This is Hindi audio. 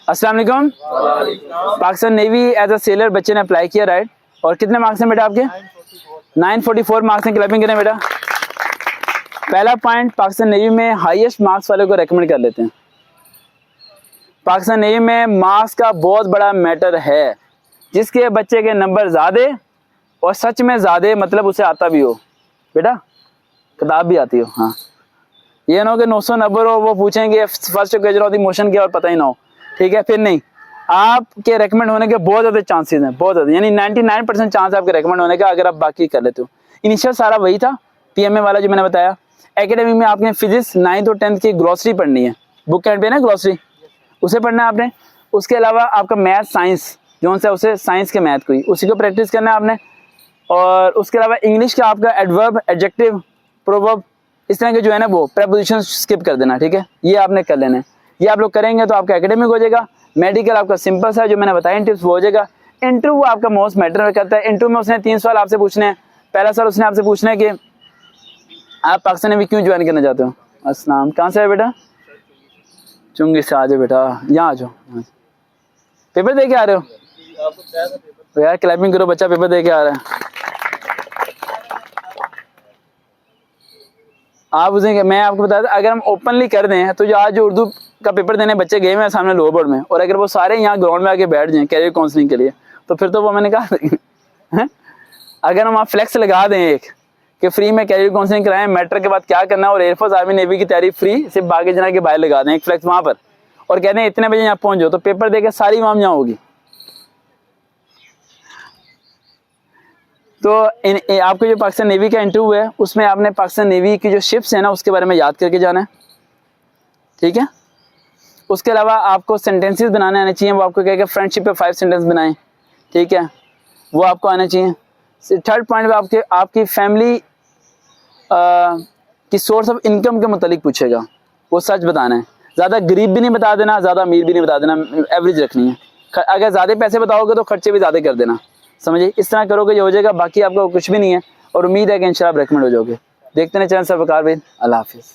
अस्सलाम वालेकुम। Pakistan navy as a sailor बच्चे ने अप्लाई किया, राइट? और कितने मार्क्स हैं बेटा आपके? 944 मार्क्स हैं। क्लैपिंग करें बेटा। पहला पॉइंट, पाकिस्तान नेवी में हाईएस्ट मार्क्स वाले को रेकमेंड कर लेते हैं। पाकिस्तान नेवी में मार्क्स का बहुत बड़ा मैटर है। जिसके बच्चे के नंबर ज़्यादा और सच में ज़्यादा, मतलब उसे आता भी हो बेटा, किताब भी आती हो। हाँ, ये ना हो कि 990 हो, वो पूछेंगे first equation of the motion के और पता ही ना हो, ठीक है? फिर नहीं, आपके रेकमेंड होने के बहुत ज़्यादा चांसेस हैं, बहुत ज़्यादा, यानी 99% चांस है आपके रेकमेंड होने का अगर आप बाकी कर लेते हो। इनिशियल सारा वही था, पीएमए वाला जो मैंने बताया। एकेडमी में आपने फिजिक्स 9th और 10th की ग्लॉसरी पढ़नी है, बुक कैंड पे ना ग्लॉसरी, उसे पढ़ना है आपने। उसके अलावा आपका मैथ साइंस जो सा उसे साइंस के मैथ कोई उसी को प्रैक्टिस करना है आपने। और उसके अलावा इंग्लिश का आपका एडवर्ब, एडजेक्टिव, प्रोवर्ब, इस तरह के जो है ना वो प्रेपोजिशन स्किप कर देना, ठीक है? ये आपने कर लेना है। ये आप लोग करेंगे तो आपका एकेडमिक हो जाएगा। मेडिकल आपका सिंपल सा जो मैंने बताया टिप्स वो हो जाएगा। इंटरव्यू आपका मोस्ट मैटर करता है। इंटरव्यू में उसने 3 सवाल आपसे पूछने हैं। पहला सवाल उसने आपसे पूछना है कि आप पाकिस्तान में क्यों ज्वाइन करना चाहते हो? अस्सलाम, कहाँ से है बेटा? चुंगी से आ जाओ बेटा, यहाँ आ जाओ। पेपर दे के आ रहे हो तो यार क्लैपिंग करो, बच्चा पेपर दे के आ रहा है। आप उसे, मैं आपको बता दूं, अगर हम ओपनली कर दें तो जो आज जो उर्दू का पेपर देने बच्चे गए हैं सामने लोअर बोर्ड में, और अगर वो सारे यहाँ ग्राउंड में आके बैठ जाएं कैरियर काउंसलिंग के लिए, तो फिर तो वो मैंने कहा अगर हम आप फ्लेक्स लगा दें एक कि फ्री में कैरियर काउंसलिंग कराएं, मैट्रिक के बाद क्या करना है और एयरफोर्स आर्मी नेवी की तैयारी फ्री, सिर्फ बागी जना के बाहर लगा दें एक फ्लेक्स वहां पर, और कहते हैं इतने बजे यहाँ पहुंच जाओ, तो पेपर दे के सारी वाम यहाँ होगी। तो आपको जो पाकिस्तान नेवी का इंटरव्यू है उसमें आपने पाकिस्तान नेवी की जो शिप्स है ना उसके बारे में याद करके जाना है, ठीक है? उसके अलावा आपको सेंटेंसेस बनाने आने चाहिए। वो आपको कहेगा फ्रेंडशिप पे 5 सेंटेंस बनाएं, ठीक है? वो आपको आना चाहिए। थर्ड पॉइंट पे आपकी फैमिली की सोर्स ऑफ इनकम के मुतालिक पूछेगा, वो सच बताना है। ज़्यादा गरीब भी नहीं बता देना, ज़्यादा अमीर भी नहीं बता देना, एवरेज रखनी है। अगर ज़्यादा पैसे बताओगे तो खर्चे भी ज़्यादा कर देना, समझिए? इस तरह करोगे जो हो जाएगा, बाकी आपको कुछ भी नहीं है। और उम्मीद है कि इंशाल्लाह आप रेकमेंड हो जाओगे। देखते हैं चैनल से। वकार भाई, अल्लाह हाफिज़।